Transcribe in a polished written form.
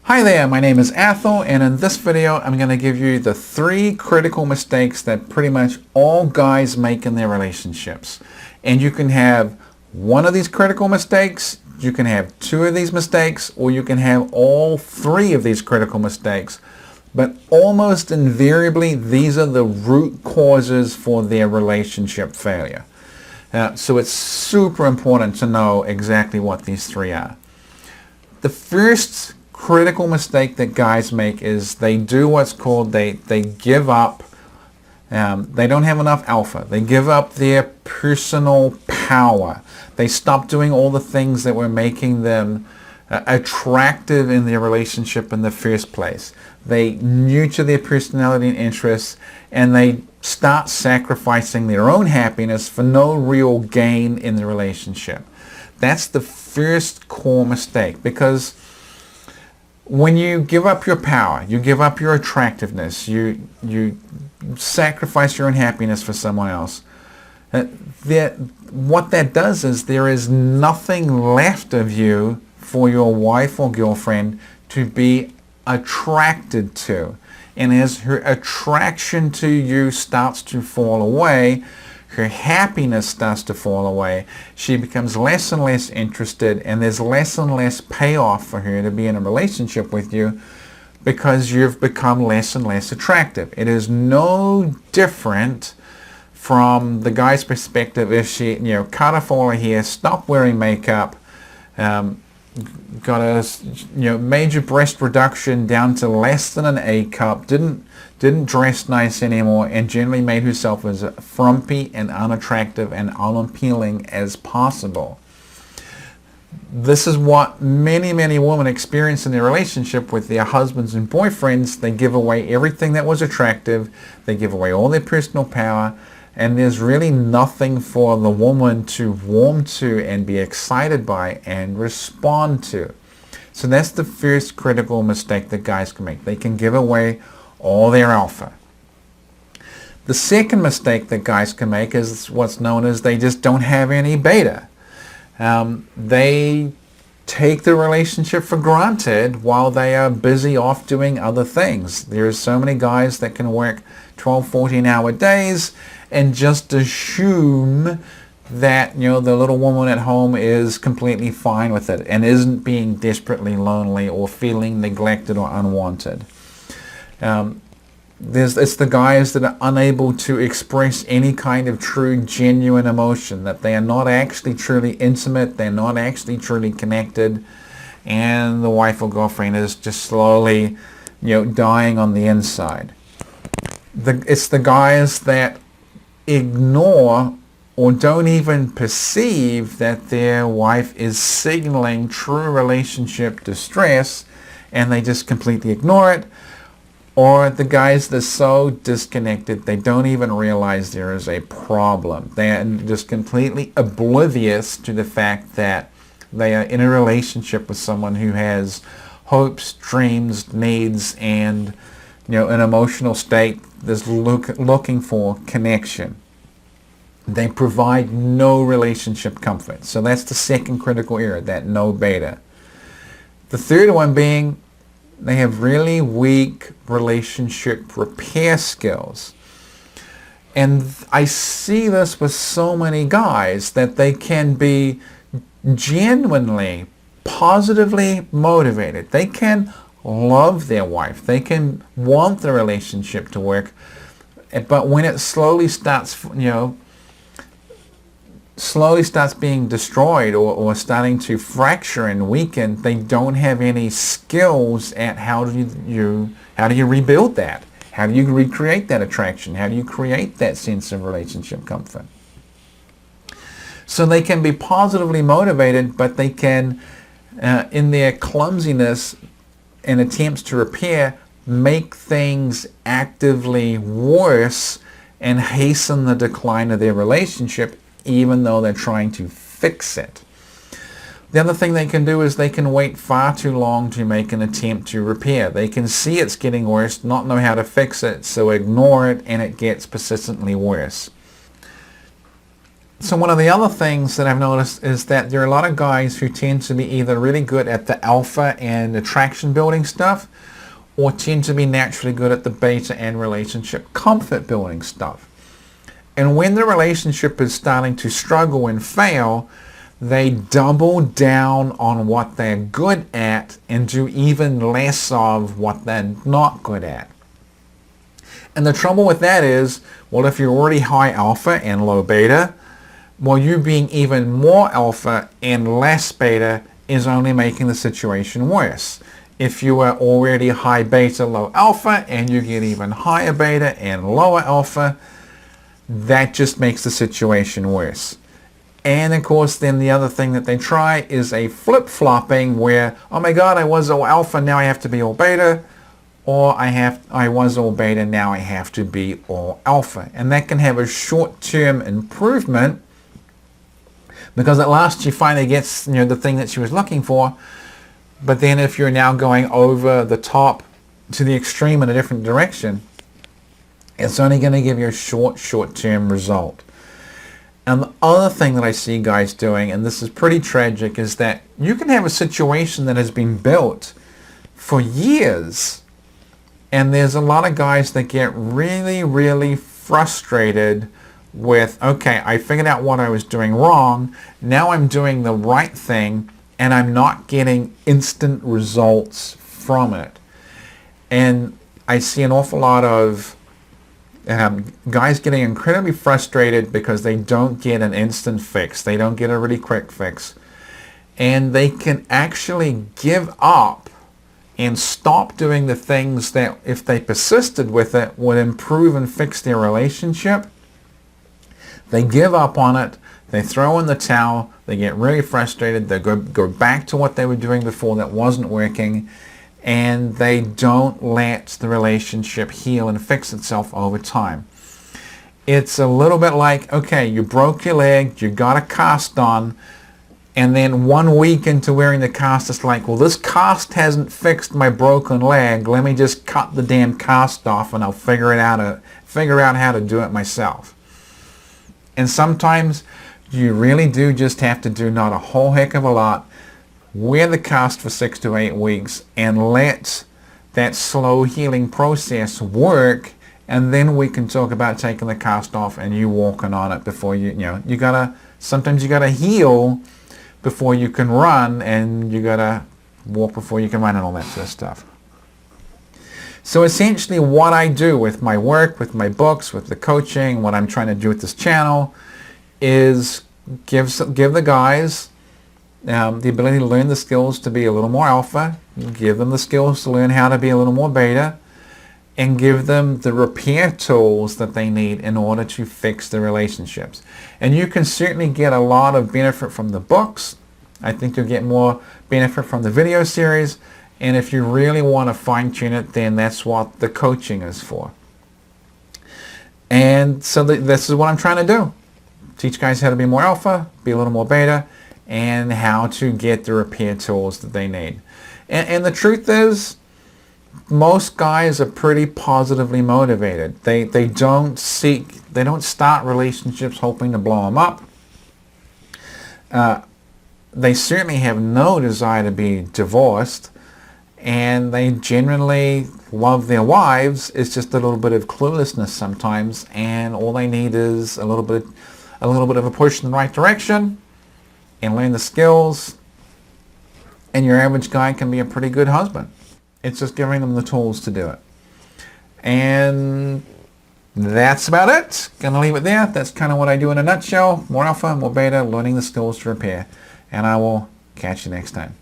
Hi there, my name is Athel, and in this video I'm going to give you the 3 critical mistakes that pretty much all guys make in their relationships. And you can have one of these critical mistakes, you can have 2 of these mistakes, or you can have all 3 of these critical mistakes. But almost invariably these are the root causes for their relationship failure. So it's super important to know exactly what these 3 are. The first critical mistake that guys make is they do what's called they give up. They don't have enough alpha. They give up their personal power. They stop doing all the things that were making them attractive in their relationship in the first place. They nurture their personality and interests, and they start sacrificing their own happiness for no real gain in the relationship. That's the first core mistake, because when you give up your power, you give up your attractiveness, you sacrifice your own happiness for someone else, what that does is there is nothing left of you for your wife or girlfriend to be attracted to. And as her attraction to you starts to fall away, her happiness starts to fall away, she becomes less and less interested, and there's less and less payoff for her to be in a relationship with you because you've become less and less attractive. It is no different from the guy's perspective if she, cut off all her hair, stopped wearing makeup, got a major breast reduction down to less than an A cup, didn't dress nice anymore, and generally made herself as frumpy and unattractive and unappealing as possible. This is what many women experience in their relationship with their husbands and boyfriends. They give away everything that was attractive, they give away all their personal power, and there's really nothing for the woman to warm to and be excited by and respond to. So that's the first critical mistake that guys can make. They can give away all their alpha. The second mistake that guys can make is what's known as they just don't have any beta. They take the relationship for granted while they are busy off doing other things. There's so many guys that can work 12, 14-hour days and just assume that the little woman at home is completely fine with it and isn't being desperately lonely or feeling neglected or unwanted. It's the guys that are unable to express any kind of true, genuine emotion, that they are not actually truly intimate, they're not actually truly connected, and the wife or girlfriend is just slowly, dying on the inside. It's the guys that ignore or don't even perceive that their wife is signaling true relationship distress, and they just completely ignore it. Or the guys that are so disconnected they don't even realize there is a problem. They are just completely oblivious to the fact that they are in a relationship with someone who has hopes, dreams, needs, and an emotional state that's looking for connection. They provide no relationship comfort. So that's the second critical error, that no beta. The third one being they have really weak relationship repair skills. And I see this with so many guys, that they can be genuinely, positively motivated. They can love their wife. They can want the relationship to work. But when it slowly starts being destroyed or starting to fracture and weaken, they don't have any skills at how do you rebuild that? How do you recreate that attraction? How do you create that sense of relationship comfort? So they can be positively motivated, but they can, in their clumsiness and attempts to repair, make things actively worse and hasten the decline of their relationship, even though they're trying to fix it. The other thing they can do is they can wait far too long to make an attempt to repair. They can see it's getting worse, not know how to fix it, so ignore it, and it gets persistently worse. So one of the other things that I've noticed is that there are a lot of guys who tend to be either really good at the alpha and attraction building stuff, or tend to be naturally good at the beta and relationship comfort building stuff. And when the relationship is starting to struggle and fail, they double down on what they're good at and do even less of what they're not good at. And the trouble with that is, well, if you're already high alpha and low beta, well, you being even more alpha and less beta is only making the situation worse. If you are already high beta, low alpha, and you get even higher beta and lower alpha, that just makes the situation worse. And of course, then the other thing that they try is a flip-flopping where, oh my God, I was all alpha, now I have to be all beta, or I was all beta, now I have to be all alpha. And that can have a short-term improvement, because at last she finally gets, the thing that she was looking for. But then if you're now going over the top to the extreme in a different direction, it's only going to give you a short-term result. And the other thing that I see guys doing, and this is pretty tragic, is that you can have a situation that has been built for years, and there's a lot of guys that get really, really frustrated with, okay, I figured out what I was doing wrong, now I'm doing the right thing, and I'm not getting instant results from it. And I see an awful lot of guys getting incredibly frustrated because they don't get an instant fix. They don't get a really quick fix. And they can actually give up and stop doing the things that, if they persisted with it, would improve and fix their relationship. They give up on it. They throw in the towel. They get really frustrated. They go back to what they were doing before that wasn't working. And they don't let the relationship heal and fix itself over time. It's a little bit like, okay, you broke your leg, you got a cast on, and then 1 week into wearing the cast, it's like, well, this cast hasn't fixed my broken leg. Let me just cut the damn cast off and I'll figure out how to do it myself. And sometimes you really do just have to do not a whole heck of a lot. Wear the cast for 6 to 8 weeks and let that slow healing process work, and then we can talk about taking the cast off and you walking on it before sometimes you gotta heal before you can run, and you gotta walk before you can run, and all that sort of stuff. So essentially what I do with my work, with my books, with the coaching, what I'm trying to do with this channel is give the guys the ability to learn the skills to be a little more alpha, give them the skills to learn how to be a little more beta, and give them the repair tools that they need in order to fix the relationships. And you can certainly get a lot of benefit from the books. I think you'll get more benefit from the video series. And if you really want to fine-tune it, then that's what the coaching is for. And so this is what I'm trying to do. Teach guys how to be more alpha, be a little more beta, and how to get the repair tools that they need. And the truth is, most guys are pretty positively motivated. They don't start relationships hoping to blow them up. They certainly have no desire to be divorced, and they generally love their wives. It's just a little bit of cluelessness sometimes, and all they need is a little bit of a push in the right direction, and learn the skills, and your average guy can be a pretty good husband. It's just giving them the tools to do it. And that's about it. Gonna leave it there. That's kind of what I do in a nutshell. More alpha, more beta, learning the skills to repair. And I will catch you next time.